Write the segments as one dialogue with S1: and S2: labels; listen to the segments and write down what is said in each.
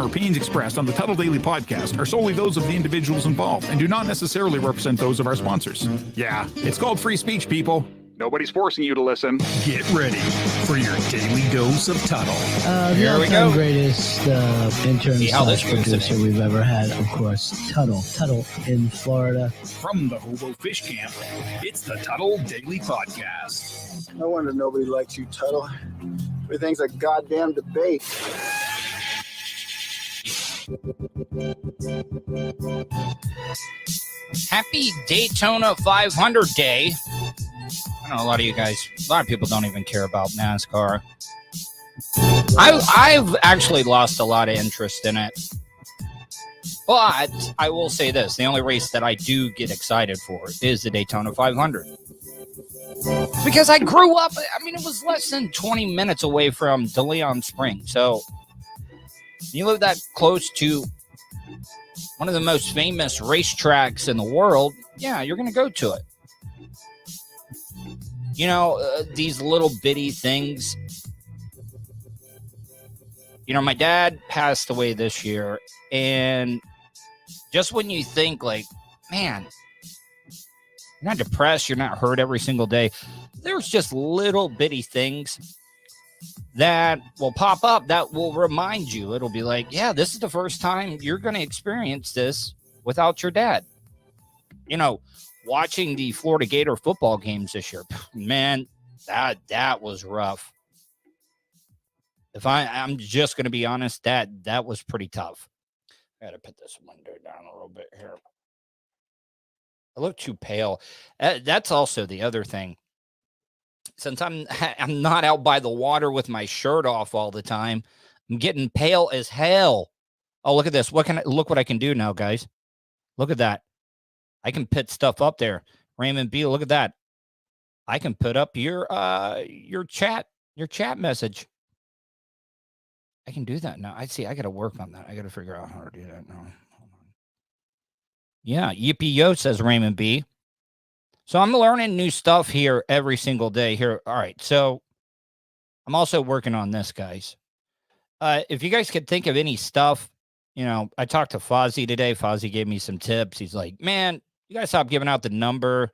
S1: Opinions expressed on the Tuddle Daily Podcast are solely those of the individuals involved and do not necessarily represent those of our sponsors. Yeah, it's called free speech, people. Nobody's forcing you to listen.
S2: Get ready for your daily dose of Tuddle.
S3: Here we go. Greatest intern/producer we've ever had, of course, Tuddle in Florida.
S2: From the Hobo Fish Camp, it's the Tuddle Daily Podcast.
S4: No wonder nobody likes you, Tuddle. Everything's a goddamn debate.
S5: Happy Daytona 500 Day. I know a lot of people don't even care about NASCAR. I've actually lost a lot of interest in it. But I will say this, the only race that I do get excited for is the Daytona 500. Because I grew up, it was less than 20 minutes away from DeLeon Springs. So you live that close to one of the most famous racetracks in the world, yeah, you're going to go to it. You know, these little bitty things. You know, my dad passed away this year, and just when you think, like, man, you're not depressed, you're not hurt every single day, there's just little bitty things that will pop up that will remind you. It'll be like, yeah, this is the first time you're going to experience this without your dad. You know, watching the Florida Gator football games this year, man, that was rough. If I'm just going to be honest, that was pretty tough. I got to put this window down a little bit here. I look too pale. That's also the other thing. Since I'm not out by the water with my shirt off all the time, I'm getting pale as hell. Oh, look at this. Look what I can do now, guys. Look at that. I can put stuff up there. Raymond B, look at that. I can put up your chat message. I can do that now. I got to work on that. I got to figure out how to do that now. Hold on. Yeah, yippee yo, says Raymond B. So I'm learning new stuff here every single day here. All right. So I'm also working on this, guys. If you guys could think of any stuff, you know, I talked to Fozzie today. Fozzie gave me some tips. He's like, man, you gotta stop giving out the number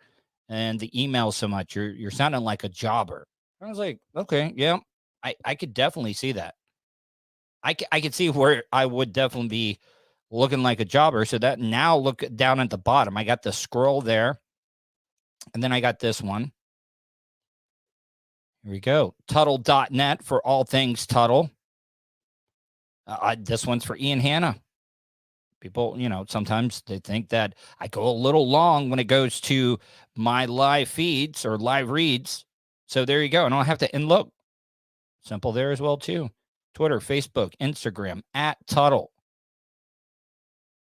S5: and the email so much. You're sounding like a jobber. I was like, okay, yeah, I could definitely see that. I could see where I would definitely be looking like a jobber. So that now look down at the bottom. I got the scroll there. And then I got this one. Here we go. Tuddle.net for all things Tuddle. This one's for Ian Hanna. People, you know, sometimes they think that I go a little long when it goes to my live feeds or live reads. So there you go. And I'll have to, and look, simple there as well, too. Twitter, Facebook, Instagram, @Tuddle.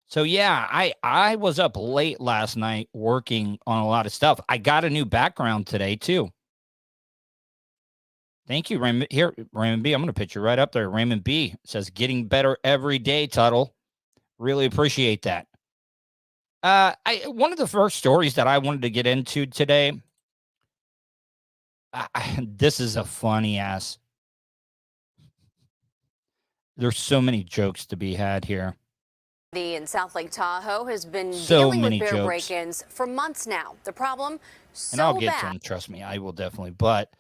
S5: So, yeah, I was up late last night working on a lot of stuff. I got a new background today, too. Thank you, Raymond. Here, Raymond B. I'm going to put you right up there. Raymond B. says, getting better every day, Tuddle. Really appreciate that. One of the first stories that I wanted to get into today, this is a funny ass. There's so many jokes to be had here.
S6: In South Lake Tahoe has been
S5: so
S6: dealing with bear
S5: jokes.
S6: break-ins for months now. The problem, so
S5: and I'll get
S6: bad.
S5: to them, trust me, I will definitely. But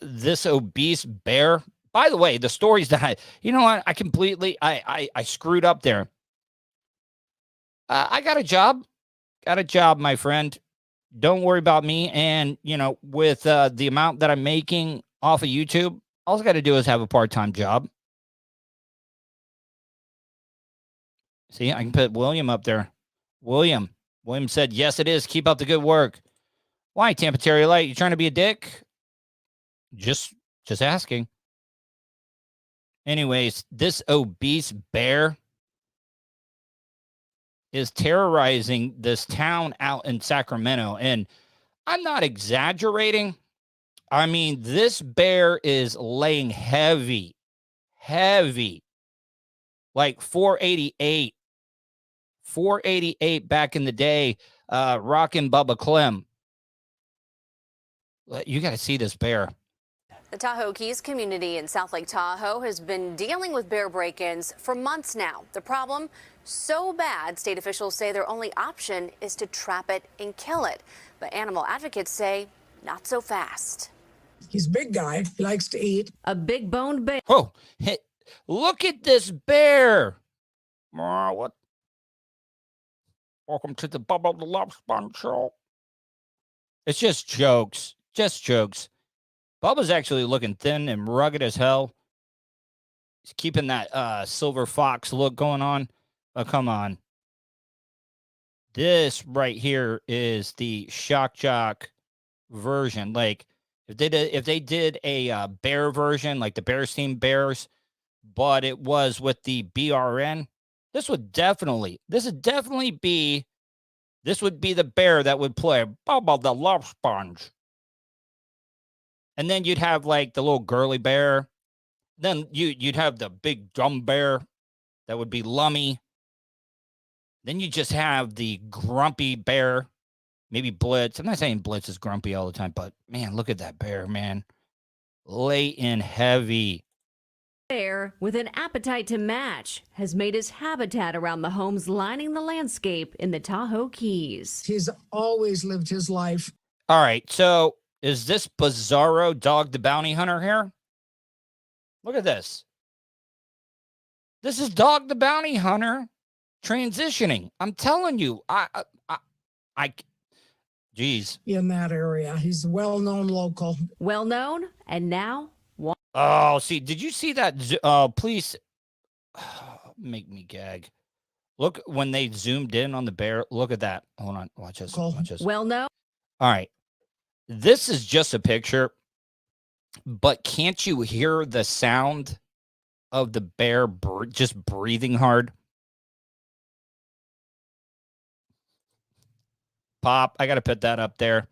S5: this obese bear, by the way, the stories that you know what, I screwed up there. I got a job, my friend. Don't worry about me. And, you know, with the amount that I'm making off of YouTube, all I got to do is have a part-time job. See, I can put William up there. William said, yes, it is. Keep up the good work. Why, Tampa Terry Light? You trying to be a dick? Just asking. Anyways, this obese bear is terrorizing this town out in Sacramento. And I'm not exaggerating. I mean, this bear is laying heavy, like 488 back in the day, rocking Bubba Clem. You got to see this bear.
S6: The Tahoe Keys community in South Lake Tahoe has been dealing with bear break-ins for months now. The problem, so bad, state officials say their only option is to trap it and kill it. But animal advocates say not so fast.
S7: He's a big guy. He likes to eat.
S8: A big boned bear.
S5: Oh, hey, look at this bear. What? Welcome to the Bubba the Love Sponge Show. It's just jokes. Just jokes. Bubba's actually looking thin and rugged as hell. He's keeping that silver fox look going on. Oh, come on. This right here is the shock jock version. Like, if they did a bear version, like the Bears Team Bears, but it was with the BRN, this would definitely be the bear that would play Bubba the Love Sponge. And then you'd have like the little girly bear. Then you'd have the big dumb bear that would be Lummy. Then you just have the grumpy bear, maybe Blitz. I'm not saying Blitz is grumpy all the time, but man, look at that bear, man. Lay in heavy.
S8: Bear with an appetite to match has made his habitat around the homes lining the landscape in the Tahoe Keys.
S7: He's always lived his life.
S5: All right, so is this bizarro Dog the Bounty Hunter here? Look at this. This is Dog the Bounty Hunter transitioning. I'm telling you, geez.
S7: In that area. He's a well-known local.
S8: Well-known, and now one.
S5: Oh, see, did you see that? Please make me gag. Look, when they zoomed in on the bear, look at that. Hold on, watch this. Watch this.
S8: Well-known.
S5: All right. This is just a picture, but can't you hear the sound of the bear just breathing hard? Pop, I got to put that up there.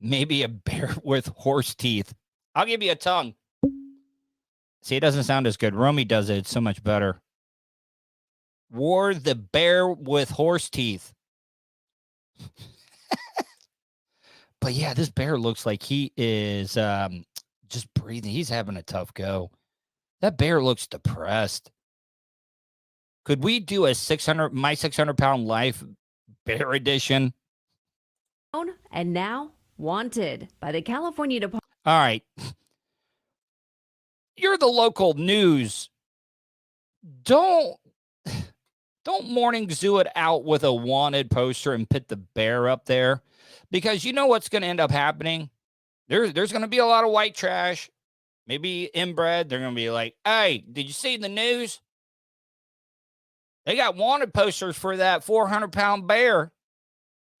S5: Maybe a bear with horse teeth. I'll give you a tongue. See, it doesn't sound as good. Romy does it. It's so much better. War the bear with horse teeth. But yeah, this bear looks like he is just breathing. He's having a tough go. That bear looks depressed. Could we do a 600-pound life bear edition?
S8: And now wanted by the California Department.
S5: All right. You're the local news. Don't morning zoo it out with a wanted poster and put the bear up there, because you know what's going to end up happening? There's going to be a lot of white trash, maybe inbred. They're going to be like, hey, did you see the news? They got wanted posters for that 400-pound bear.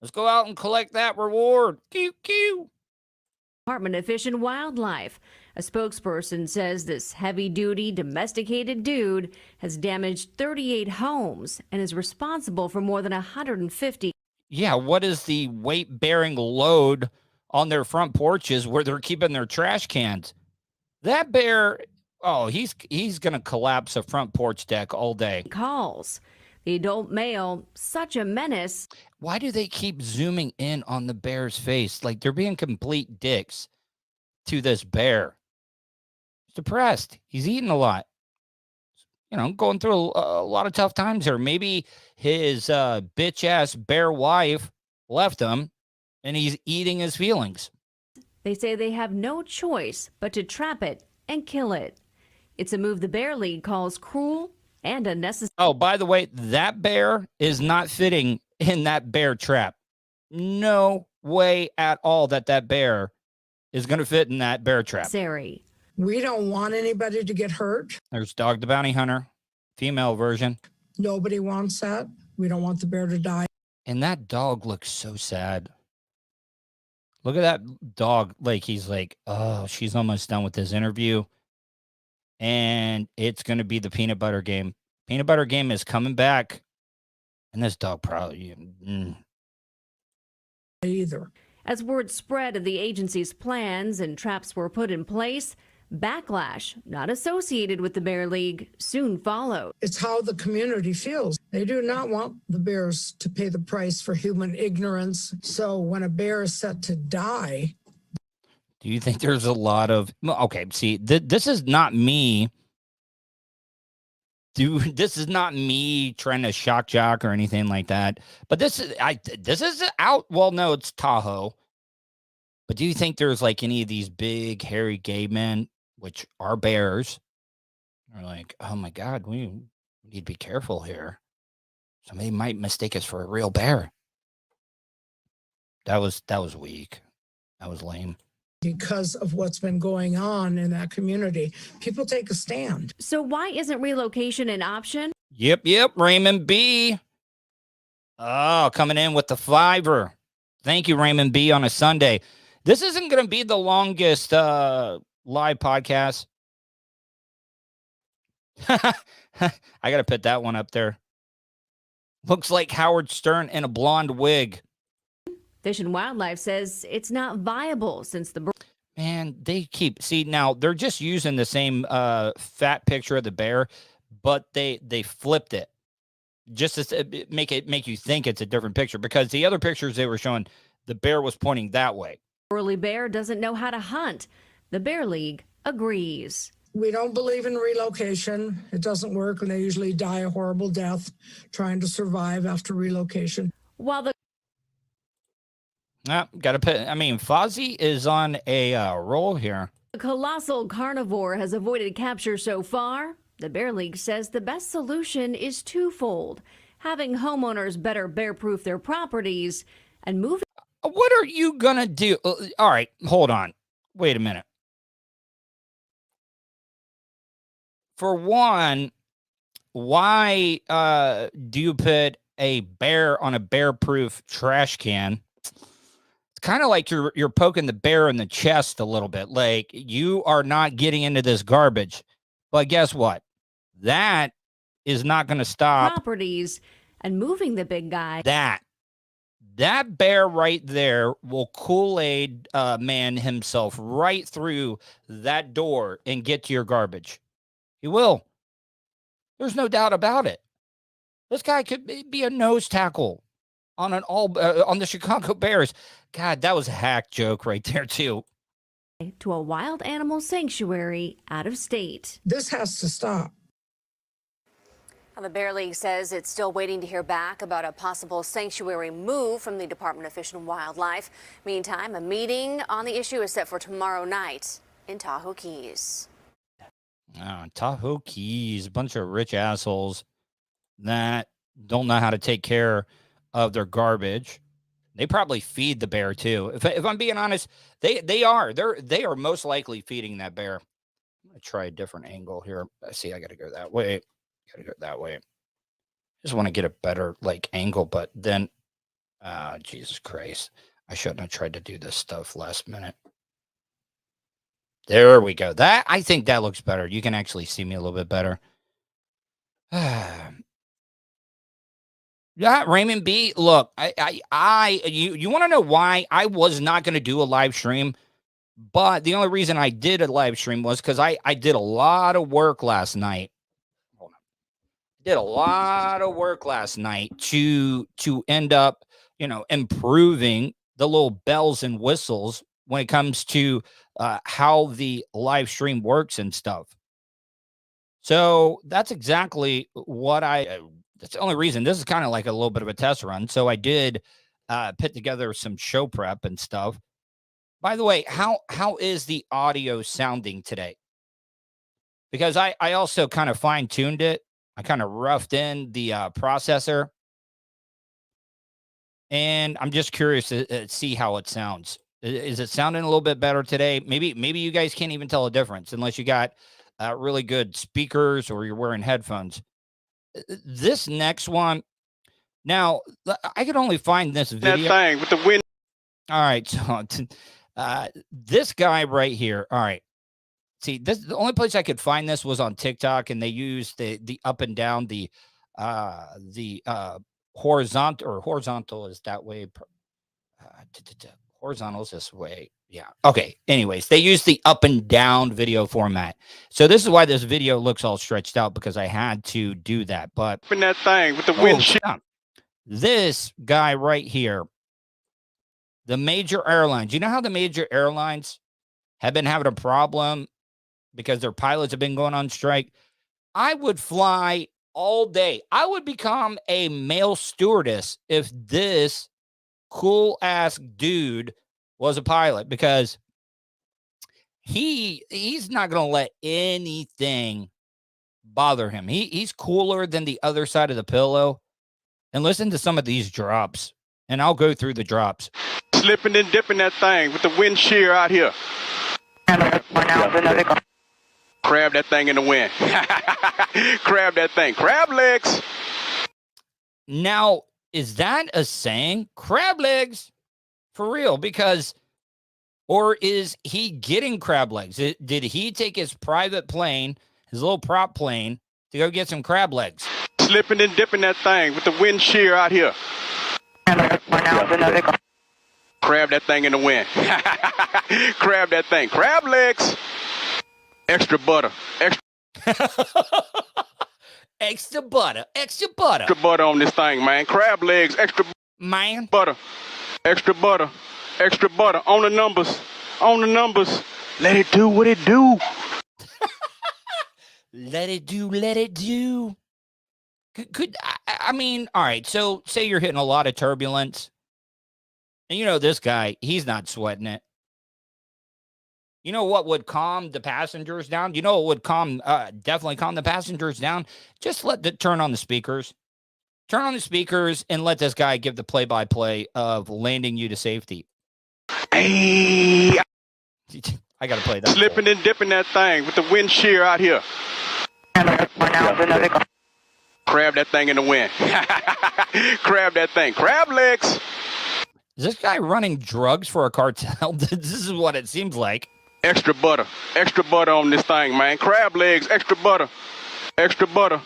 S5: Let's go out and collect that reward. Cute.
S8: Department of Fish and Wildlife. A spokesperson says this heavy-duty, domesticated dude has damaged 38 homes and is responsible for more than 150.
S5: Yeah, what is the weight-bearing load on their front porches where they're keeping their trash cans? That bear, oh, he's going to collapse a front porch deck all day.
S8: Calls. The adult male, such a menace.
S5: Why do they keep zooming in on the bear's face? Like they're being complete dicks to this bear. He's depressed. He's eating a lot. You know, going through a lot of tough times here. Maybe his bitch-ass bear wife left him, and he's eating his feelings.
S8: They say they have no choice but to trap it and kill it. It's a move the Bear League calls cruel and unnecessary.
S5: Oh, by the way, that bear is not fitting in that bear trap. No way at all that bear is going to fit in that bear trap.
S7: We don't want anybody to get hurt.
S5: There's Dog the Bounty Hunter, female version.
S7: Nobody wants that. We don't want the bear to die.
S5: And that dog looks so sad. Look at that dog. Like, he's like, oh, she's almost done with this interview. And it's going to be the peanut butter game. Peanut butter game is coming back. And this dog probably...
S7: Either.
S8: As word spread of the agency's plans and traps were put in place, backlash, not associated with the Bear League, soon followed.
S7: It's how the community feels. They do not want the bears to pay the price for human ignorance. So when a bear is set to die...
S5: Do you think there's a lot of, okay, see, this is not me. This is not me trying to shock jock or anything like that. But this is out. Well, no, it's Tahoe. But do you think there's like any of these big hairy gay men, which are bears, are like, oh my God, we need to be careful here. Somebody might mistake us for a real bear. That was weak. That was lame.
S7: Because of what's been going on in that community, people take a stand.
S8: So why isn't relocation an option?
S5: Yep. Raymond B. Oh, coming in with the $5. Thank you, Raymond B. on a Sunday. This isn't going to be the longest live podcast. I got to put that one up there. Looks like Howard Stern in a blonde wig.
S8: Fish and Wildlife says it's not viable since the...
S5: Man, they now they're just using the same fat picture of the bear, but they flipped it just to make you think it's a different picture, because the other pictures they were showing, the bear was pointing that way.
S8: Burly bear doesn't know how to hunt. The Bear League agrees.
S7: We don't believe in relocation. It doesn't work, and they usually die a horrible death trying to survive after relocation.
S8: While the
S5: Fozzie is on a roll here.
S8: The colossal carnivore has avoided capture so far. The Bear League says the best solution is twofold: having homeowners better bear-proof their properties and moving.
S5: What are you going to do? All right, hold on. Wait a minute. For one, why do you put a bear on a bear-proof trash can? It's kind of like you're poking the bear in the chest a little bit. Like, you are not getting into this garbage. But guess what? That is not going to stop
S8: properties and moving the big guy.
S5: That bear right there will Kool-Aid man himself right through that door and get to your garbage. He will. There's no doubt about it. This guy could be a nose tackle on on the Chicago Bears. God, that was a hack joke right there too.
S8: To a wild animal sanctuary out of state.
S7: This has to stop.
S6: Now, the Bear League says it's still waiting to hear back about a possible sanctuary move from the Department of Fish and Wildlife. Meantime, a meeting on the issue is set for tomorrow night in Tahoe Keys.
S5: Tahoe Keys, a bunch of rich assholes that don't know how to take care of their garbage. They probably feed the bear too. If I'm being honest, they are most likely feeding that bear. I'm gonna try a different angle here. I see. I gotta go that way. Just want to get a better angle, but then, Jesus Christ, I shouldn't have tried to do this stuff last minute. There we go. I think that looks better. You can actually see me a little bit better. Yeah, Raymond B. Look, you want to know why I was not going to do a live stream? But the only reason I did a live stream was because I did a lot of work last night. Did a lot of work last night to end up, improving the little bells and whistles when it comes to how the live stream works and stuff. So that's exactly what that's the only reason. This is kind of like a little bit of a test run. So I did put together some show prep and stuff. By the way, how is the audio sounding today? Because I also kind of fine-tuned it. I kind of roughed in the processor. And I'm just curious to see how it sounds. Is it sounding a little bit better today? Maybe you guys can't even tell a difference unless you got really good speakers or you're wearing headphones. This next one, now I could only find this video.
S9: That thing with the wind.
S5: All right, so this guy right here. All right, see, the only place I could find this was on TikTok, and they used the up and down, the horizontal is that way. Horizontal is this way. Yeah. Okay. Anyways, they use the up and down video format. So this is why this video looks all stretched out, because I had to do that. But
S9: In that thing with the windshield.
S5: This guy right here, the major airlines. You know how the major airlines have been having a problem because their pilots have been going on strike, I would fly all day. I would become a male stewardess if this cool ass dude was a pilot, because he's not going to let anything bother him. He's cooler than the other side of the pillow. And listen to some of these drops, and I'll go through the drops.
S9: Slipping and dipping that thing with the wind shear out here. Crab that thing in the wind. Crab that thing. Crab legs.
S5: Now, is that a saying? Crab legs? For real? Because, or is he getting crab legs? Did he take his private plane, his little prop plane, to go get some crab legs?
S9: Slipping and dipping that thing with the wind shear out here. Crab that thing in the wind. Crab that thing. Crab legs. Extra butter.
S5: Extra butter. Extra butter.
S9: Extra butter on this thing, man. Crab legs. Extra
S5: man.
S9: Butter. Extra butter. Extra butter. On the numbers. On the numbers. Let it do what it do.
S5: Let it do. Let it do. I mean, all right. So say you're hitting a lot of turbulence. And you know, this guy, he's not sweating it. You know what would calm the passengers down? You know what would definitely calm the passengers down? Just turn on the speakers. Turn on the speakers and let this guy give the play-by-play of landing you to safety.
S9: Hey.
S5: I got to play that.
S9: Slipping and dipping that thing with the wind shear out here. Crab that thing in the wind. Crab that thing. Crab legs.
S5: Is this guy running drugs for a cartel? This is what it seems like.
S9: Extra butter. Extra butter on this thing, man. Crab legs. Extra butter. Extra butter.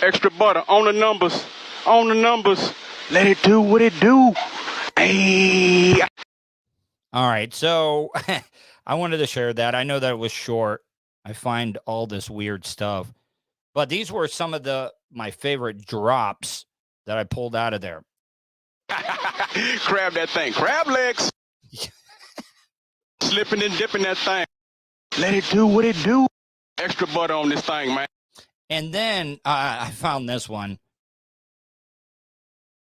S9: Extra butter. On the numbers. On the numbers. Let it do what it do. Hey.
S5: All right. So I wanted to share that. I know that it was short. I find all this weird stuff. But these were some of my favorite drops that I pulled out of there.
S9: Crab that thing. Crab legs. Slipping and dipping that thing. Let it do what it do. Extra butter on this thing, man.
S5: And then I found this one.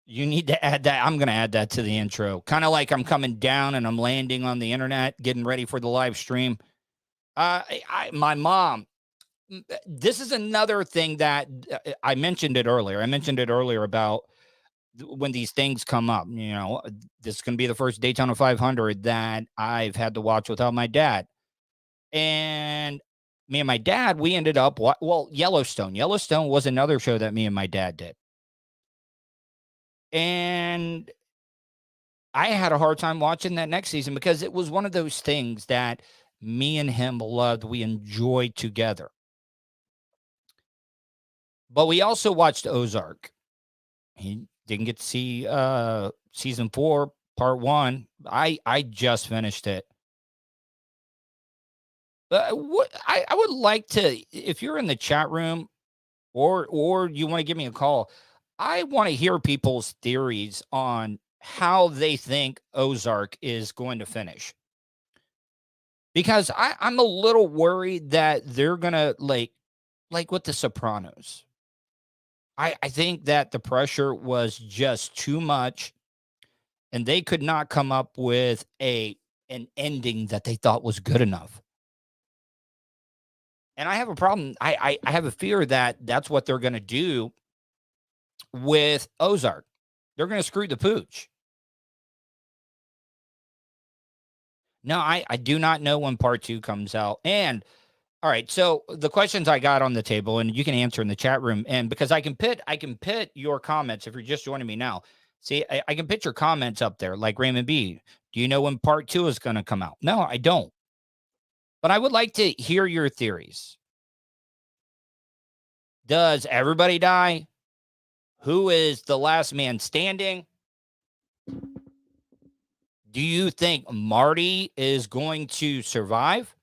S5: You need to add that. I'm going to add that to the intro. Kind of like I'm coming down and I'm landing on the internet, getting ready for the live stream. My mom, this is another thing that I mentioned it earlier. I mentioned it earlier about when these things come up. You know, this is going to be the first Daytona 500 that I've had to watch without my dad. And me and my dad, we ended up, Yellowstone. Yellowstone was another show that me and my dad did. And I had a hard time watching that next season because it was one of those things that me and him loved. We enjoyed together. But we also watched Ozark. He didn't get to see season 4, part 1. I just finished it. What I would like to, if you're in the chat room or you want to give me a call, I want to hear people's theories on how they think Ozark is going to finish. Because I'm a little worried that they're going to, like with The Sopranos. I think that the pressure was just too much, and they could not come up with an ending that they thought was good enough. And I have a problem. I have a fear that that's what they're going to do with Ozark. They're going to screw the pooch. No, I do not know when part 2 comes out. And all right, so the questions I got on the table, and you can answer in the chat room, and because I can pit your comments if you're just joining me now. See, I can put your comments up there, like Raymond B. Do you know when part 2 is going to come out? No, I don't. But I would like to hear your theories. Does everybody die? Who is the last man standing? Do you think Marty is going to survive?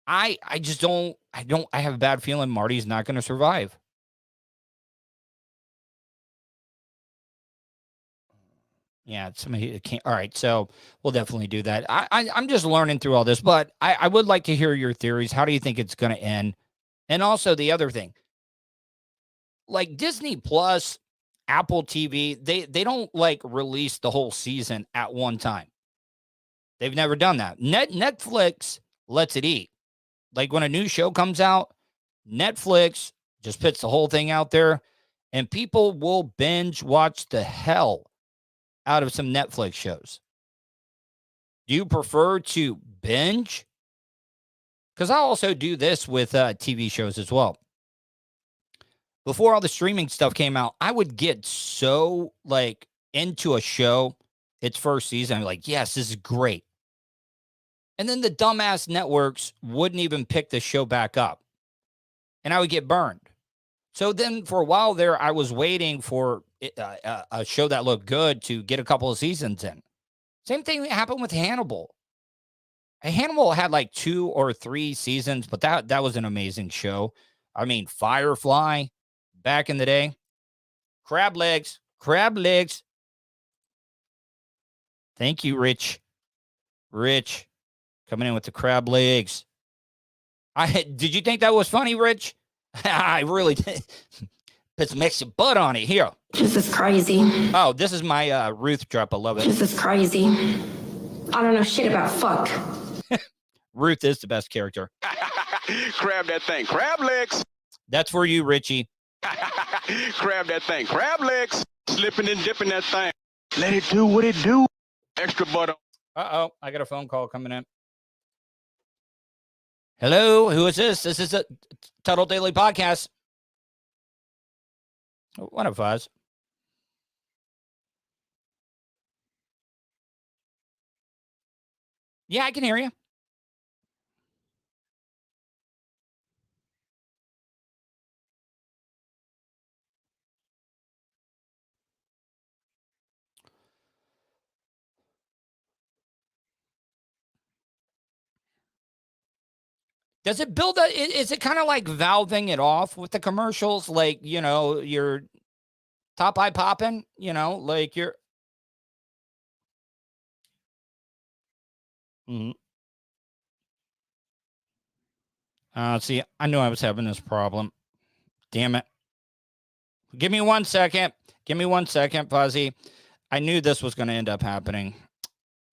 S5: I just don't. I have a bad feeling Marty's not going to survive. Yeah, somebody can't. All right, so we'll definitely do that. I'm just learning through all this, but I would like to hear your theories. How do you think it's going to end? And also the other thing, like Disney Plus, Apple TV, they don't like release the whole season at one time. They've never done that. Netflix lets it eat. Like when a new show comes out, Netflix just puts the whole thing out there, and people will binge watch the hell out of some Netflix shows. Do you prefer to binge? Because I also do this with TV shows as well. Before all the streaming stuff came out, I would get so like into a show, its first season. I'm like, yes, this is great. And then the dumbass networks wouldn't even pick the show back up. And I would get burned. So then for a while there, I was waiting for a show that looked good to get a couple of seasons in. Same thing happened with Hannibal. Hannibal had like 2 or 3 seasons, but that was an amazing show. I mean, Firefly back in the day. Crab legs. Thank you, Rich. Rich coming in with the crab legs. Did you think that was funny, Rich? I really did. Put some extra butt on it here.
S10: This is crazy.
S5: Oh, this is my Ruth drop. I love it.
S10: This is crazy. I don't know shit about fuck.
S5: Ruth is the best character.
S9: Crab that thing. Crab legs.
S5: That's for you, Richie.
S9: Crab that thing. Crab legs. Slipping and dipping that thing. Let it do what it do. Extra butter.
S5: Uh-oh. I got a phone call coming in. Hello, who is this? This is a Tuddle Daily Podcast. What up, Foz? Yeah, I can hear you. Does it build is it kind of like valving it off with the commercials? Like, you know, your top eye popping, you know, like you're. See, I knew I was having this problem. Damn it. Give me 1 second. Give me 1 second, Fuzzy. I knew this was going to end up happening.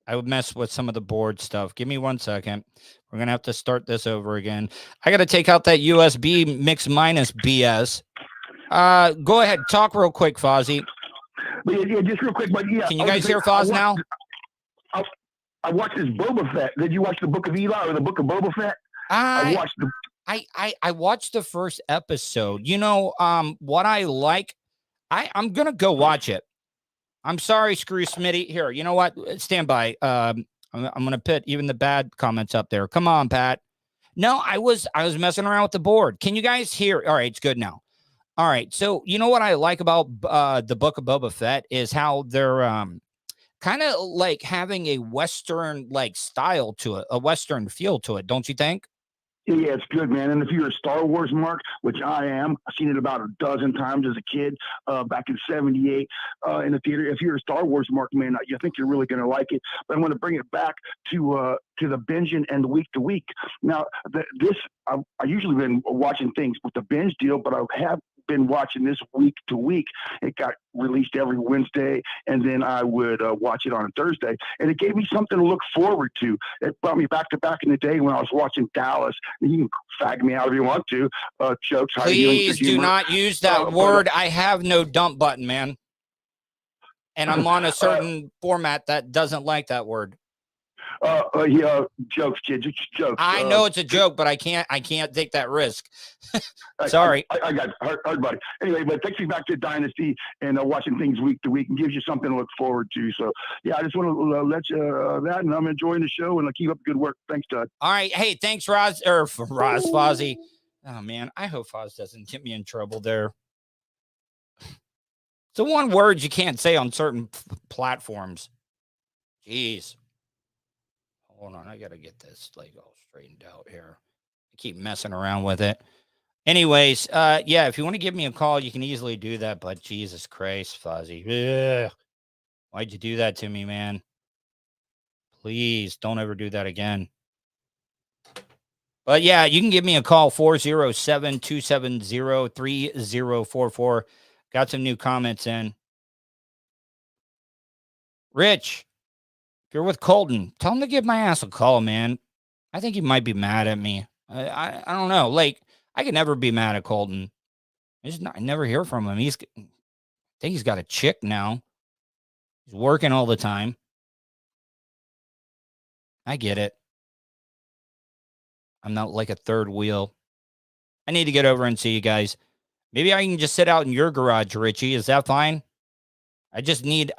S5: I would mess with some of the board stuff. Give me 1 second. We're going to have to start this over again. I got to take out that USB mix minus BS. Go ahead. Talk real quick, Fozzie.
S11: Yeah, just real quick. But yeah,
S5: can you guys hear Foz now?
S11: I watched this Boba Fett. Did you watch the Book of Eli or the Book of Boba Fett? I watched the.
S5: I watched the first episode. You know, what I like. I'm gonna go watch it. I'm sorry, screw Smitty. Here, you know what? Stand by. I'm gonna put even the bad comments up there. Come on, Pat. No, I was messing around with the board. Can you guys hear? All right, it's good now. All right. So you know what I like about the Book of Boba Fett is how they're kind of like having a Western like style to it, a Western feel to it. Don't you think?
S11: Yeah, it's good, man. And if you're a Star Wars mark, which I am, I've seen it about a dozen times as a kid back in '78 in the theater. If you're a Star Wars mark, man, I think you're really going to like it. But I'm going to bring it back to the binging and the week to week. Now, I usually been watching things with the binge deal, but I have been watching this week to week. It got released every Wednesday, and then I would watch it on a Thursday, and it gave me something to look forward to. It brought me back to back in the day when I was watching Dallas. And you can fag me out if you want to. Jokes.
S5: Please do not use that word. I have no dump button, man, and I'm on a certain format that doesn't like that word.
S11: Yeah, jokes, kid. Just jokes.
S5: I know it's a joke, but I can't take that risk. Sorry.
S11: I got hard, buddy. Anyway, but takes me back to Dynasty and watching things week to week and gives you something to look forward to. So, yeah, I just want to let you that, and I'm enjoying the show, and keep up the good work. Thanks, Todd.
S5: All right. Hey, thanks, Fozzie. Oh, man, I hope Foz doesn't get me in trouble there. It's the one word you can't say on certain platforms. Jeez. Hold on, I got to get this like all straightened out here. I keep messing around with it. Anyways, yeah, if you want to give me a call, you can easily do that. But Jesus Christ, Fuzzy. Ugh. Why'd you do that to me, man? Please don't ever do that again. But yeah, you can give me a call, 407-270-3044. Got some new comments in. Rich, if you're with Colton, tell him to give my ass a call, man. I think he might be mad at me. I don't know. Like, I can never be mad at Colton. I never hear from him. I think he's got a chick now. He's working all the time. I get it. I'm not like a third wheel. I need to get over and see you guys. Maybe I can just sit out in your garage, Richie. Is that fine? I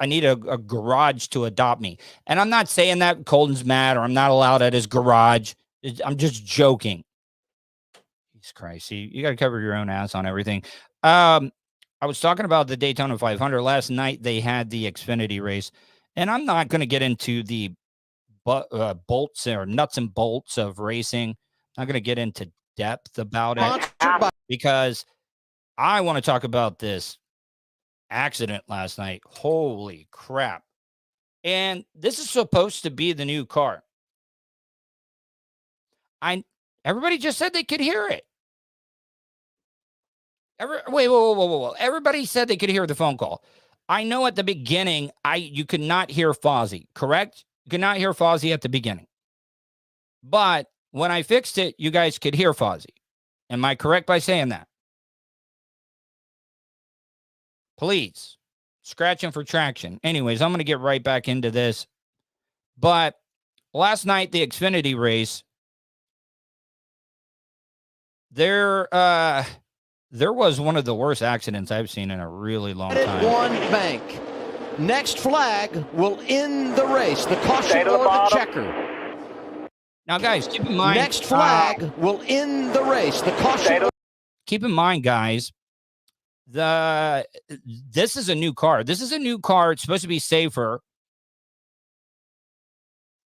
S5: need a garage to adopt me. And I'm not saying that Colton's mad or I'm not allowed at his garage. I'm just joking. Jesus Christ. See, you got to cover your own ass on everything. I was talking about the Daytona 500. Last night, they had the Xfinity race. And I'm not going to get into the bolts or nuts and bolts of racing. I'm not going to get into depth about it because I want to talk about this accident last night. Holy crap. And this is supposed to be the new car. Everybody just said they could hear it. Whoa. Everybody said they could hear the phone call. I know at the beginning, you could not hear Fozzie, correct? You could not hear Fozzie at the beginning. But when I fixed it, you guys could hear Fozzie. Am I correct by saying that? Please, scratching for traction. Anyways, I'm going to get right back into this. But last night, the Xfinity race, there was one of the worst accidents I've seen in a really long time.
S12: One bank. Next flag will end the race. The caution or the checker.
S5: Now, guys, keep in mind.
S12: Next flag will end the race. The caution.
S5: Keep in mind, guys. This is a new car. This is a new car. It's supposed to be safer.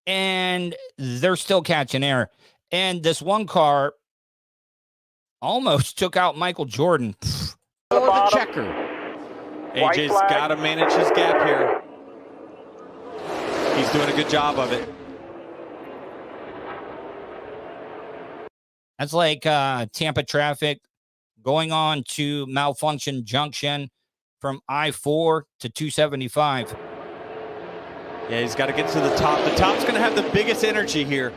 S5: And they're still catching air. And this one car almost took out Michael Jordan.
S12: Or the checker.
S13: AJ's got to manage his gap here. He's doing a good job of it.
S5: That's like Tampa traffic going on to Malfunction Junction from I-4 to 275.
S13: Yeah, he's got to get to the top. The top's going to have the biggest energy here.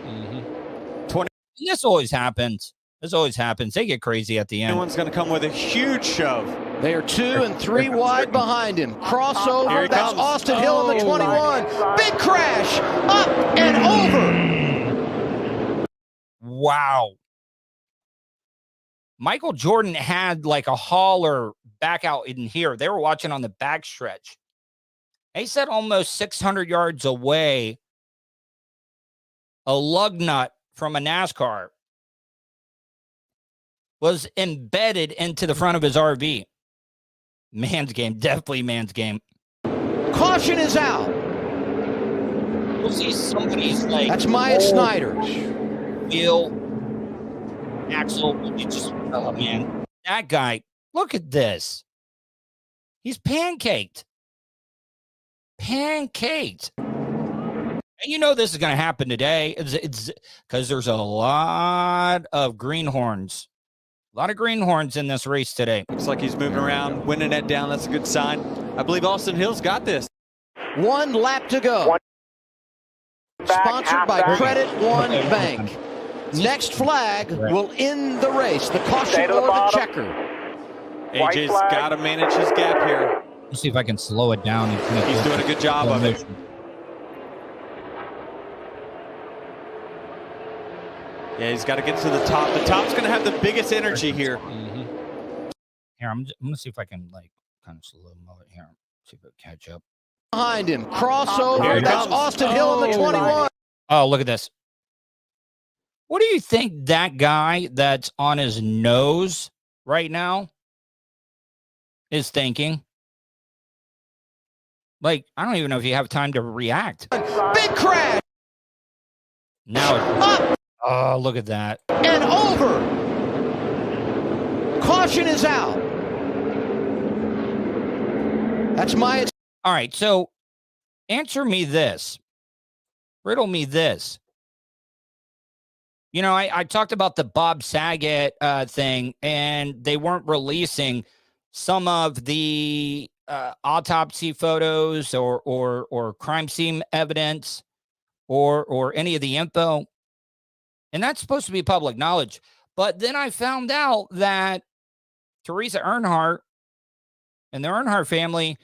S5: This always happens. They get crazy at the end.
S13: Anyone's going to come with a huge shove.
S12: They are 2 and 3 wide behind him. Crossover. That's comes. Austin Hill in the 21. Big crash. Up and over.
S5: Wow. Michael Jordan had like a hauler back out in here. They were watching on the backstretch. They said almost 600 yards away, a lug nut from a NASCAR was embedded into the front of his RV. Man's game, definitely man's game.
S12: Caution is out.
S5: We'll see somebody's like.
S12: That's Maya Snyder.
S5: Wheel, axle. Oh man, that guy. Look at this. He's pancaked. And you know this is going to happen today. It's because there's a lot of greenhorns. A lot of greenhorns in this race today.
S13: Looks like he's moving around, winning that down. That's a good sign. I believe Austin Hill's got this.
S12: 1 lap to go. Sponsored by Credit One Bank. Next flag will end the race. The caution or the checker.
S13: AJ's got to manage his gap here.
S5: Let's see if I can slow it down.
S13: He's doing a good job of it. Yeah, he's got to get to the top. The top's going to have the biggest energy here.
S5: Here, I'm going to see if I can, like, kind of slow mo it here. See if it catch up.
S12: Behind him. Crossover. That's Austin Hill in the 21.
S5: Oh, look at this. What do you think that guy that's on his nose right now is thinking? Like, I don't even know if you have time to react.
S12: Big crash.
S5: Now,
S12: up.
S5: Oh, look at that.
S12: And over. Caution is out. That's my.
S5: All right, so answer me this. Riddle me this. You know, I talked about the Bob Saget thing, and they weren't releasing some of the autopsy photos or crime scene evidence or any of the info. And that's supposed to be public knowledge. But then I found out that Teresa Earnhardt and the Earnhardt family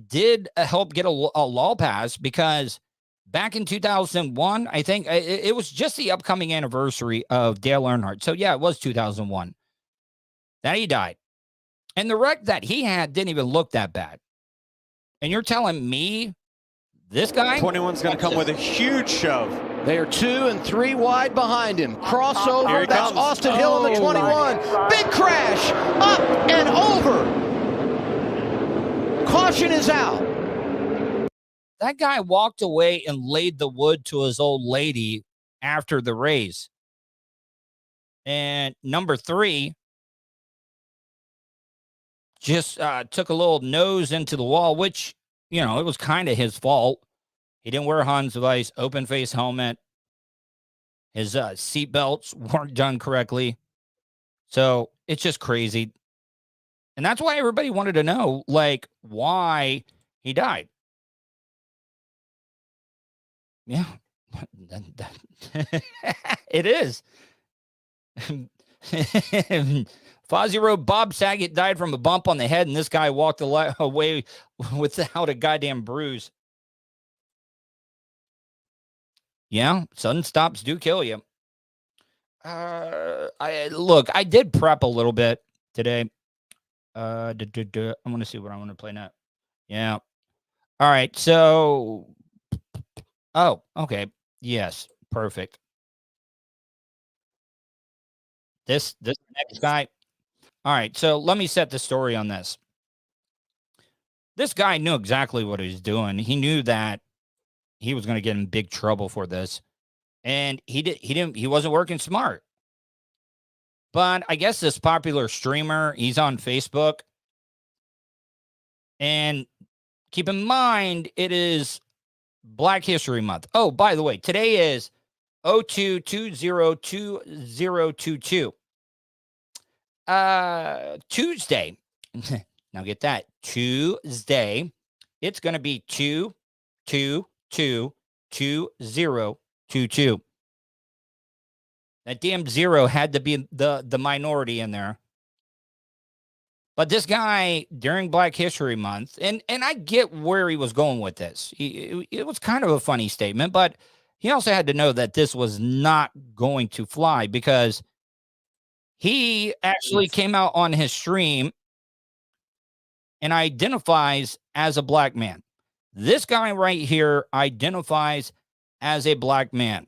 S5: did help get a law passed, because back in 2001, I think it was just the upcoming anniversary of Dale Earnhardt. So, yeah, it was 2001 that he died. And the wreck that he had didn't even look that bad. And you're telling me this guy?
S13: 21's going to come with a huge shove.
S12: They are 2 and 3 wide behind him. Crossover. That's
S13: comes.
S12: Austin Hill in the 21. Big crash. Up and over. Caution is out.
S5: That guy walked away and laid the wood to his old lady after the race. And number 3 just took a little nose into the wall, which, you know, it was kind of his fault. He didn't wear Hans Weiss open face helmet. His seat belts weren't done correctly. So it's just crazy. And that's why everybody wanted to know, like, why he died. Yeah, it is. Fozzie wrote, Bob Saget died from a bump on the head, and this guy walked away without a goddamn bruise. Yeah, sudden stops do kill you. I did prep a little bit today. I want to see what I want to play now. Yeah. All right. So, okay. Yes. Perfect. This next guy. All right. So let me set the story on this. This guy knew exactly what he was doing. He knew that he was going to get in big trouble for this. And he wasn't working smart. But I guess this popular streamer, he's on Facebook. And keep in mind, it is Black History Month. Oh, by the way, today is 02202022. Tuesday. Now get that. Tuesday. It's going to be 2222022. That damn zero had to be the minority in there. But this guy, during Black History Month, and I get where he was going with this. It was kind of a funny statement, but he also had to know that this was not going to fly, because he actually came out on his stream and identifies as a black man. This guy right here identifies as a black man.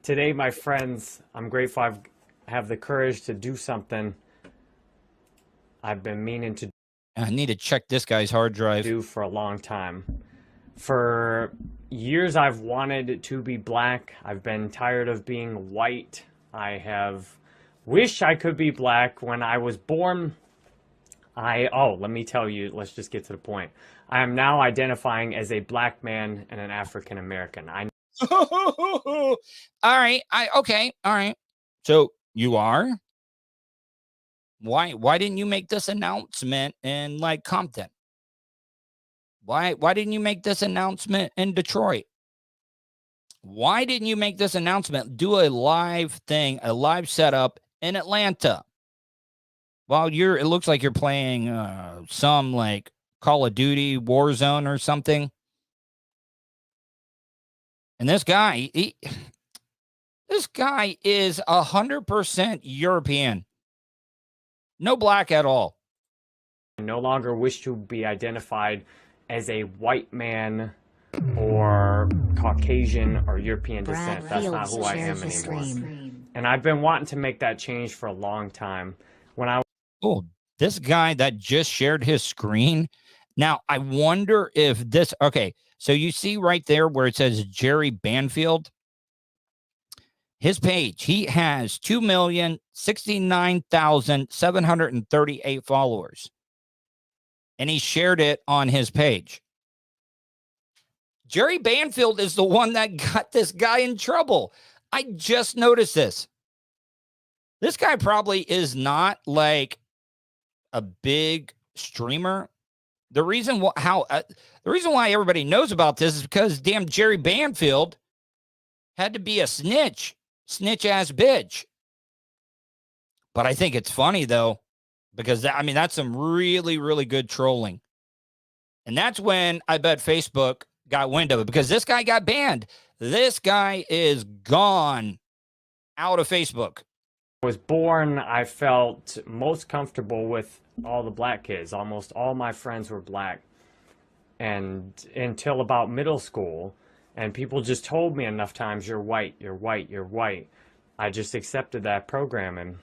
S14: Today, my friends, I'm grateful I have the courage to do something I've been meaning to
S5: I need to check this guy's hard drive.
S14: do for a long time. For years, I've wanted to be black. I've been tired of being white. I have wished I could be black. When I was born, let me tell you, let's just get to the point. I am now identifying as a black man and an African American.
S5: All right. Okay. All right. So you are? Why didn't you make this announcement in like Compton? Why didn't you make this announcement in Detroit? Why didn't you make this announcement? Do a live thing, a live setup in Atlanta. While it looks like you're playing some like Call of Duty Warzone or something. And this guy, this guy is 100% European. No black at all.
S14: I no longer wish to be identified as a white man or Caucasian or European descent. That's not who I am anymore. And I've been wanting to make that change for a long time.
S5: This guy that just shared his screen. Now, I wonder if this, okay, so you see right there where it says Jerry Banfield, his page, he has 2,069,738 followers. and he shared it on his page. Jerry Banfield is the one that got this guy in trouble. I just noticed this. This guy probably is not like a big streamer. The reason why everybody knows about this is because damn Jerry Banfield had to be a snitch ass bitch. But I think it's funny though, because that's some really, really good trolling. And that's when I bet Facebook got wind of it, because this guy got banned. This guy is gone out of Facebook.
S14: I was born, I felt most comfortable with all the black kids. Almost all my friends were black. And until about middle school, and people just told me enough times, you're white, you're white, you're white. I just accepted that programming.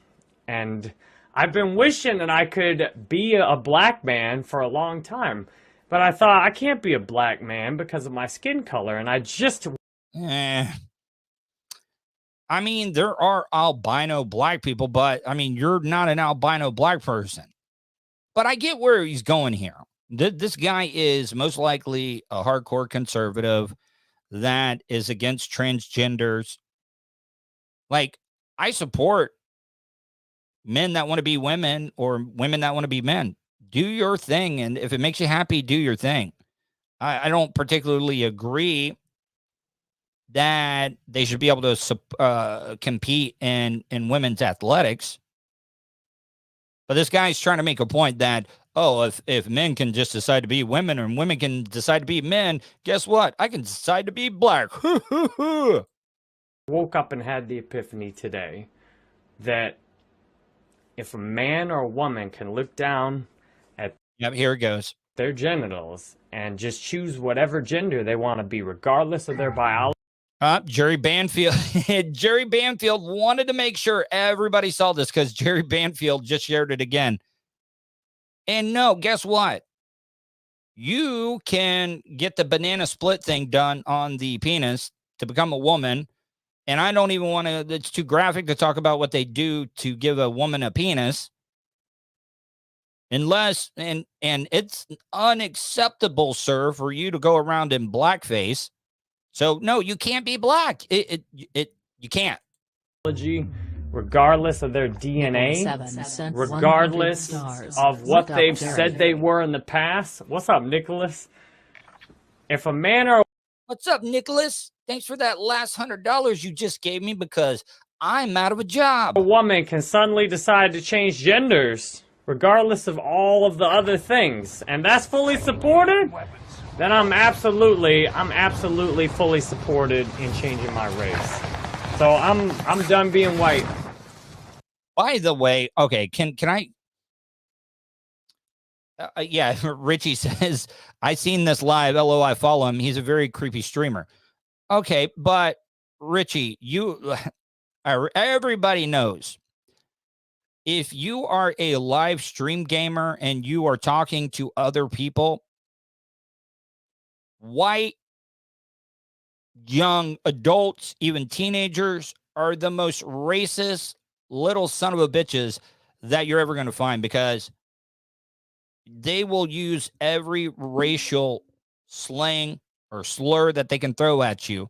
S14: And I've been wishing that I could be a black man for a long time. But I thought, I can't be a black man because of my skin color. And I just...
S5: There are albino black people, but, you're not an albino black person. But I get where he's going here. This guy is most likely a hardcore conservative that is against transgenders. Like, I support men that want to be women or women that want to be men. Do your thing, and if it makes you happy, do your thing. I don't particularly agree that they should be able to compete in women's athletics. But this guy's trying to make a point that, if men can just decide to be women and women can decide to be men, guess what? I can decide to be black.
S14: Woke up and had the epiphany today that if a man or a woman can look down at
S5: here it goes,
S14: their genitals and just choose whatever gender they want to be, regardless of their biology.
S5: Jerry Banfield. Jerry Banfield wanted to make sure everybody saw this because Jerry Banfield just shared it again. And no, guess what? You can get the banana split thing done on the penis to become a woman. And I don't even want to, it's too graphic to talk about what they do to give a woman a penis. Unless, and it's unacceptable, sir, for you to go around in blackface. So no, you can't be black. You can't.
S14: Regardless of their DNA, regardless of what they've said they were in the past. What's up, Nicholas? If a man or
S5: what's up, Nicholas? Thanks for that last $100 you just gave me because I'm out of a job.
S14: A woman can suddenly decide to change genders, regardless of all of the other things, and that's fully supported, then I'm absolutely fully supported in changing my race. So I'm done being white.
S5: By the way, okay, can I? Yeah, Richie says, I seen this live. LO, I follow him. He's a very creepy streamer. Okay, but Richie, everybody knows if you are a live stream gamer and you are talking to other people, white, young adults, even teenagers are the most racist little son of a bitches that you're ever going to find, because they will use every racial slang or slur that they can throw at you.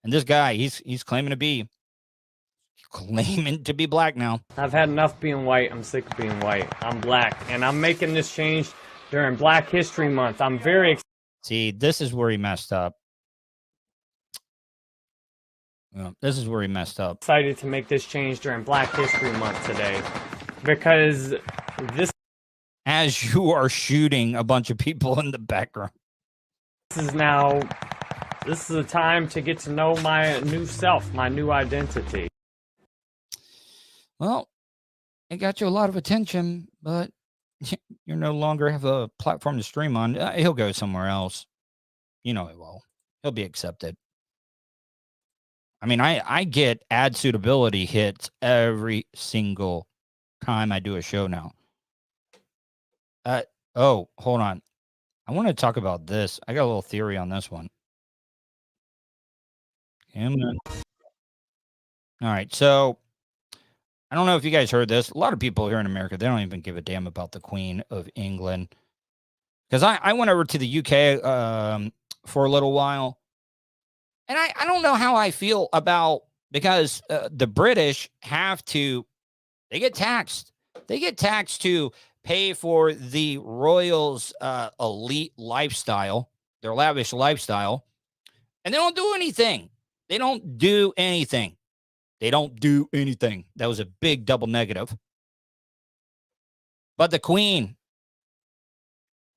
S5: And this guy, he's claiming to be black now.
S14: I've had enough being white. I'm sick of being white. I'm black, and I'm making this change during Black History Month. I'm very excited.
S5: See, this is where he messed up. Well, this is where he messed up.
S14: Excited to make this change during Black History Month today, because this...
S5: As you are shooting a bunch of people in the background.
S14: This is a time to get to know my new self, my new identity.
S5: Well, it got you a lot of attention, but you no longer have a platform to stream on. He'll go somewhere else. You know he will. He'll be accepted. I get ad suitability hits every single time I do a show now. Oh, hold on. I want to talk about this. I got a little theory on this one. All right, so I don't know if you guys heard this. A lot of people here in America, they don't even give a damn about the Queen of England. Because I went over to the UK for a little while. And I don't know how I feel about, because the British they get taxed. They get taxed to pay for the royals' elite lifestyle, their lavish lifestyle. And they don't do anything. They don't do anything. They don't do anything. That was a big double negative. But the Queen,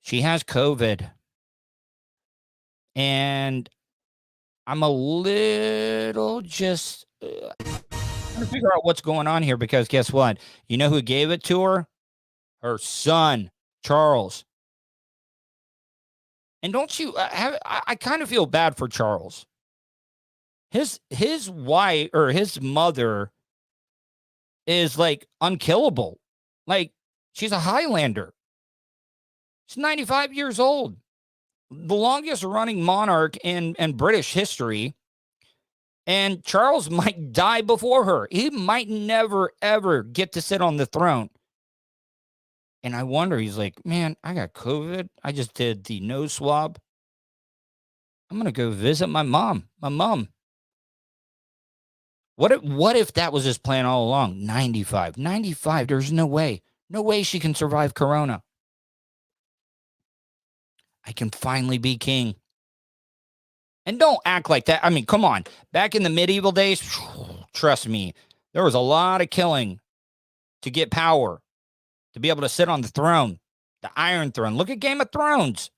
S5: she has COVID. And I'm a little just trying to figure out what's going on here, because guess what? You know who gave it to her? Her son, Charles. And don't you I kind of feel bad for Charles. His wife, or his mother, is like unkillable. Like, she's a Highlander. She's 95 years old. The longest running monarch in British history. And Charles might die before her. He might never, ever get to sit on the throne. And I wonder, he's like, man, I got COVID. I just did the nose swab. I'm going to go visit my mom. What if that was his plan all along? 95, there's no way. No way she can survive Corona. I can finally be king. And don't act like that. I mean, come on. Back in the medieval days, trust me, there was a lot of killing to get power, to be able to sit on the throne, the Iron Throne. Look at Game of Thrones.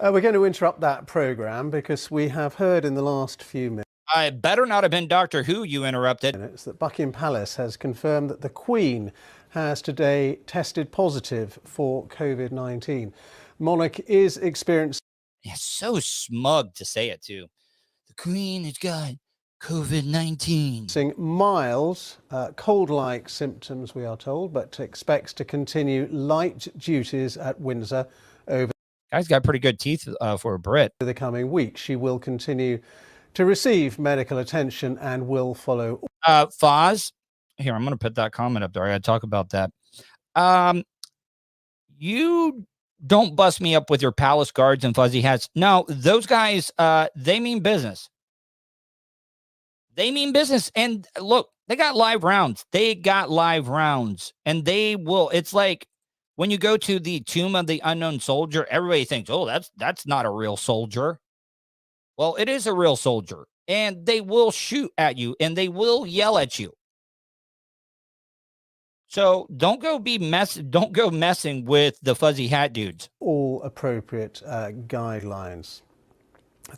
S15: We're going to interrupt that program because we have heard in the last few minutes.
S5: It better not have been Doctor Who you interrupted.
S15: It's that Buckingham Palace has confirmed that the Queen has today tested positive for COVID-19. Monarch is experiencing...
S5: Yeah, so smug to say it too. The Queen has got COVID-19.
S15: Mild, cold-like symptoms, we are told, but expects to continue light duties at Windsor over...
S5: Guy's got pretty good teeth for a Brit.
S15: The coming week. She will continue to receive medical attention and will follow...
S5: Foz, here, I'm going to put that comment up there. I got to talk about that. You don't bust me up with your palace guards and fuzzy hats. No, those guys, they mean business. They mean business. And look, they got live rounds. And they will, it's like when you go to the tomb of the unknown soldier, everybody thinks, oh, that's not a real soldier. Well, it is a real soldier. And they will shoot at you and they will yell at you. So don't go messing with the fuzzy hat dudes.
S15: All appropriate guidelines.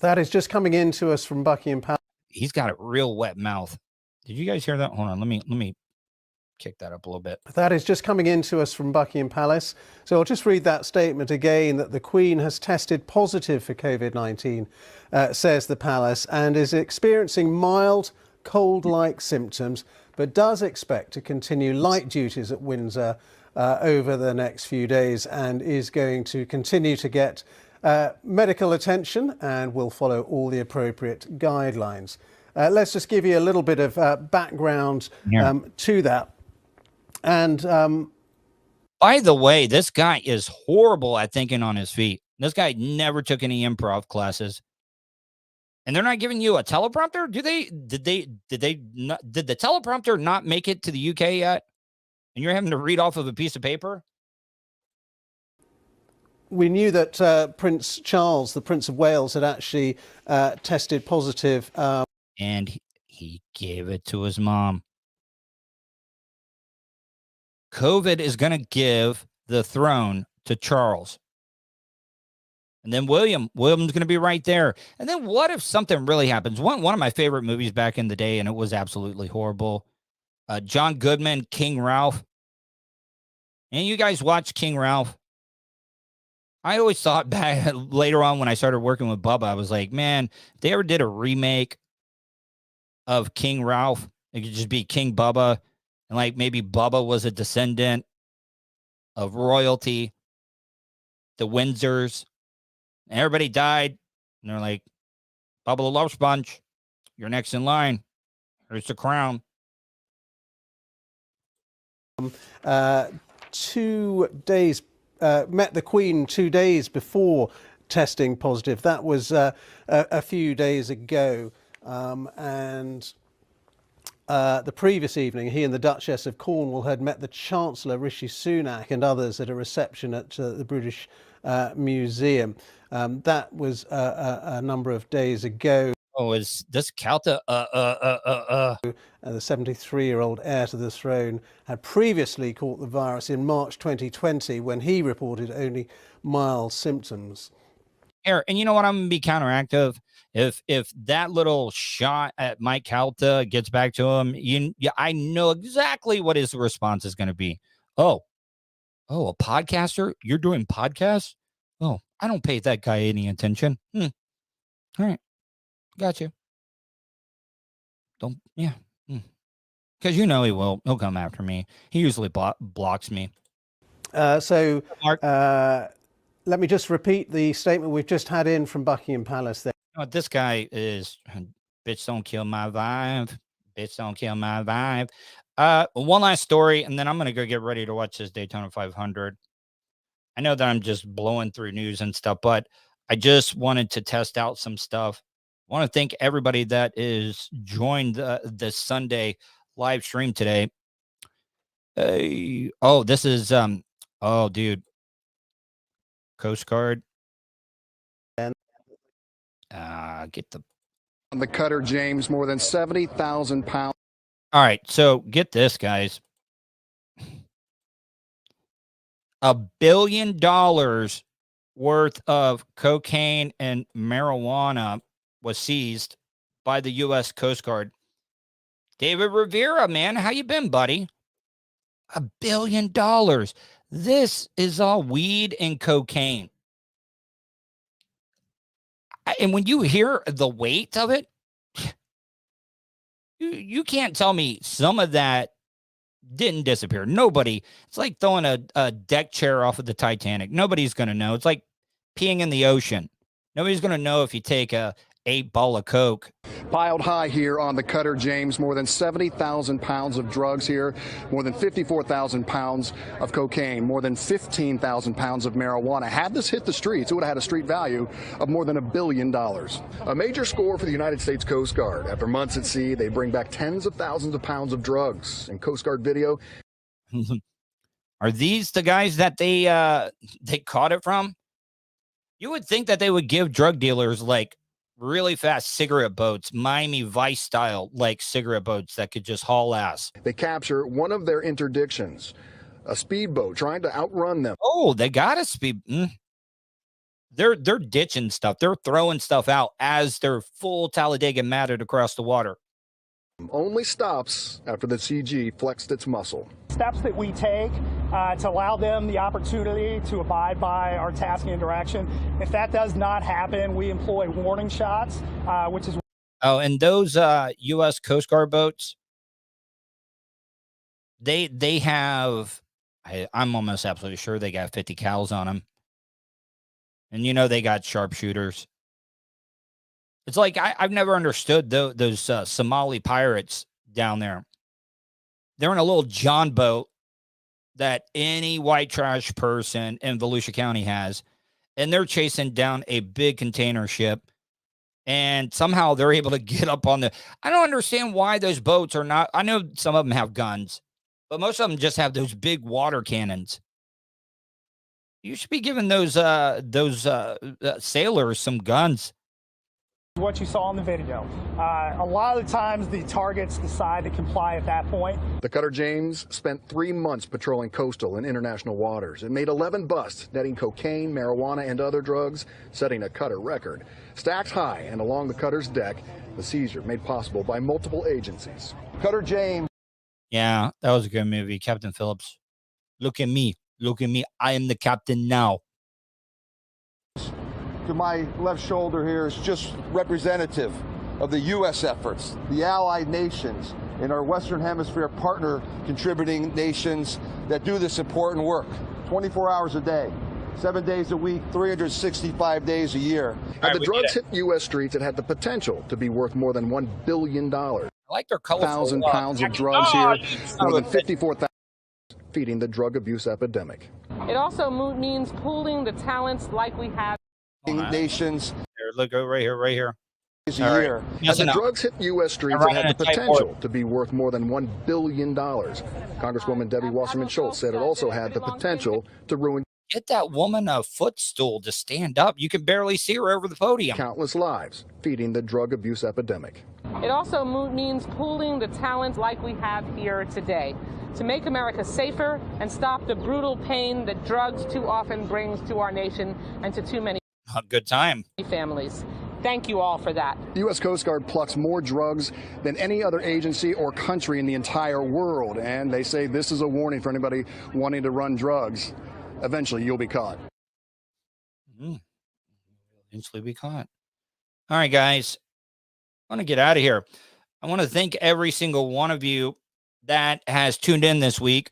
S15: That is just coming in to us from Buckingham Palace.
S5: He's got a real wet mouth. Did you guys hear that? Hold on, let me kick that up a little bit.
S15: That is just coming in to us from Buckingham Palace. So I'll just read that statement again, that the Queen has tested positive for COVID-19, says the palace, and is experiencing mild cold-like symptoms, but does expect to continue light duties at Windsor over the next few days, and is going to continue to get medical attention and will follow all the appropriate guidelines. Let's just give you a little bit of background to that. And
S5: by the way, this guy is horrible at thinking on his feet. This guy never took any improv classes. And they're not giving you a teleprompter? Did the teleprompter not make it to the UK yet? And you're having to read off of a piece of paper?
S15: We knew that Prince Charles, the Prince of Wales, had actually tested positive.
S5: And he gave it to his mom. COVID is going to give the throne to Charles. And then William's going to be right there. And then what if something really happens? One of my favorite movies back in the day, and it was absolutely horrible. John Goodman, King Ralph. And you guys watch King Ralph? I always thought back later on when I started working with Bubba, I was like, man, if they ever did a remake of King Ralph, it could just be King Bubba. And like maybe Bubba was a descendant of royalty, the Windsors. And everybody died. And they're like, Bubba the Love Sponge, you're next in line. Here's the crown.
S15: 2 days met the Queen 2 days before testing positive. That was a few days ago. And the previous evening, he and the Duchess of Cornwall had met the Chancellor Rishi Sunak and others at a reception at the British Museum. That was a number of days ago.
S5: Oh, is this Calta?
S15: The 73-year-old heir to the throne had previously caught the virus in March 2020 when he reported only mild symptoms.
S5: Here, and you know what? I'm gonna be counteractive. If that little shot at Mike Calta gets back to him, I know exactly what his response is going to be. Oh, a podcaster? You're doing podcasts? Oh, I don't pay that guy any attention. All right, got you. Don't, yeah, because you know he will. He'll come after me. He usually blocks me.
S15: Let me just repeat the statement we've just had in from Buckingham Palace there.
S5: You know what, this guy is, bitch, don't kill my vibe. Bitch, don't kill my vibe. One last story, and then I'm going to go get ready to watch this Daytona 500. I know that I'm just blowing through news and stuff, but I just wanted to test out some stuff. I want to thank everybody that is joined this Sunday live stream today. This is, dude. Coast Guard.
S15: And
S5: get the
S16: on the cutter, James, more than 70,000 pounds.
S5: All right, so get this, guys. $1 billion worth of cocaine and marijuana was seized by the U.S. Coast Guard. David Rivera, man, how you been, buddy? $1 billion. This is all weed and cocaine. And when you hear the weight of it, you can't tell me some of that didn't disappear. Nobody. It's like throwing a deck chair off of the Titanic. Nobody's going to know. It's like peeing in the ocean. Nobody's going to know if you take a 8-ball of coke.
S16: Piled high here on the cutter, James. More than 70,000 pounds of drugs here. More than 54,000 pounds of cocaine. More than 15,000 pounds of marijuana. Had this hit the streets, it would have had a street value of more than $1 billion. A major score for the United States Coast Guard. After months at sea, they bring back tens of thousands of pounds of drugs. In Coast Guard video.
S5: Are these the guys that they caught it from? You would think that they would give drug dealers like really fast cigarette boats, Miami Vice style, like cigarette boats that could just haul ass.
S16: They capture one of their interdictions, a speedboat trying to outrun them.
S5: Oh, they got a speed. They're ditching stuff. They're throwing stuff out as they're full Talladega matted across the water.
S16: Only stops after the CG flexed its muscle.
S17: Steps that we take to allow them the opportunity to abide by our tasking and direction. If that does not happen, we employ warning shots, which is...
S5: Oh, and those U.S. Coast Guard boats, they have, I'm almost absolutely sure they got 50 cals on them. And you know they got sharpshooters. It's like I've never understood those Somali pirates down there. They're in a little John boat that any white trash person in Volusia County has, and they're chasing down a big container ship, and somehow they're able to get up on the... I don't understand why those boats are not... I know some of them have guns, but most of them just have those big water cannons. You should be giving those sailors some guns.
S17: What you saw in the video. A lot of the times the targets decide to comply at that point.
S16: The cutter James spent 3 months patrolling coastal and international waters. It made 11 busts, netting cocaine, marijuana, and other drugs, setting a cutter record. Stacked high and along the cutter's deck, the seizure made possible by multiple agencies. Cutter James.
S5: Yeah, that was a good movie. Captain Phillips. Look at me. Look at me. I am the captain now.
S18: To my left shoulder here is just representative of the U.S. efforts, the allied nations, and our Western Hemisphere partner contributing nations that do this important work 24 hours a day, 7 days a week, 365 days a year.
S16: Had the drugs hit U.S. streets, it had the potential to be worth more than $1 billion.
S5: I like their colorful
S16: 1,000 pounds of drugs here, more than 54,000. feeding the drug abuse epidemic.
S19: It also means pooling the talents like we have.
S16: Nations.
S5: Here, look, go right here.
S16: A year. As the drugs hit U.S. streets, it had the potential to be worth more than $1 billion. Congresswoman Debbie Wasserman Schultz said it also had the potential to ruin.
S5: Get that woman a footstool to stand up. You can barely see her over the podium.
S16: Countless lives, feeding the drug abuse epidemic.
S19: It also means pooling the talent like we have here today to make America safer and stop the brutal pain that drugs too often brings to our nation and to too many
S5: A good time.
S19: families. Thank you all for that.
S16: The U.S. Coast Guard plucks more drugs than any other agency or country in the entire world, and they say this is a warning for anybody wanting to run drugs. Eventually, you'll be caught.
S5: Eventually be caught. All right, guys. I want to get out of here. I want to thank every single one of you that has tuned in this week.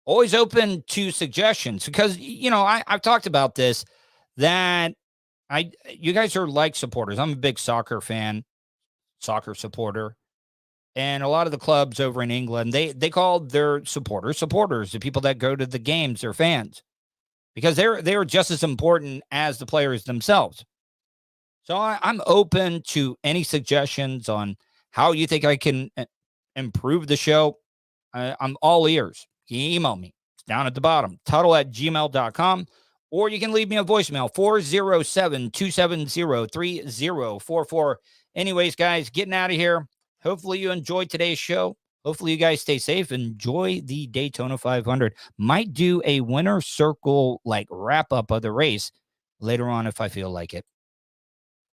S5: Always open to suggestions because, you know, I've talked about this, that you guys are like supporters. I'm a big soccer fan, soccer supporter. And a lot of the clubs over in England, they call their supporters, the people that go to the games, their fans, because they're just as important as the players themselves. So I'm open to any suggestions on how you think I can improve the show. I'm all ears. You can email me. It's down at the bottom, Tuddle@gmail.com. Or you can leave me a voicemail, 407-270-3044. Anyways, guys, getting out of here. Hopefully you enjoyed today's show. Hopefully you guys stay safe. Enjoy the Daytona 500. Might do a winner circle like wrap up of the race later on if I feel like it.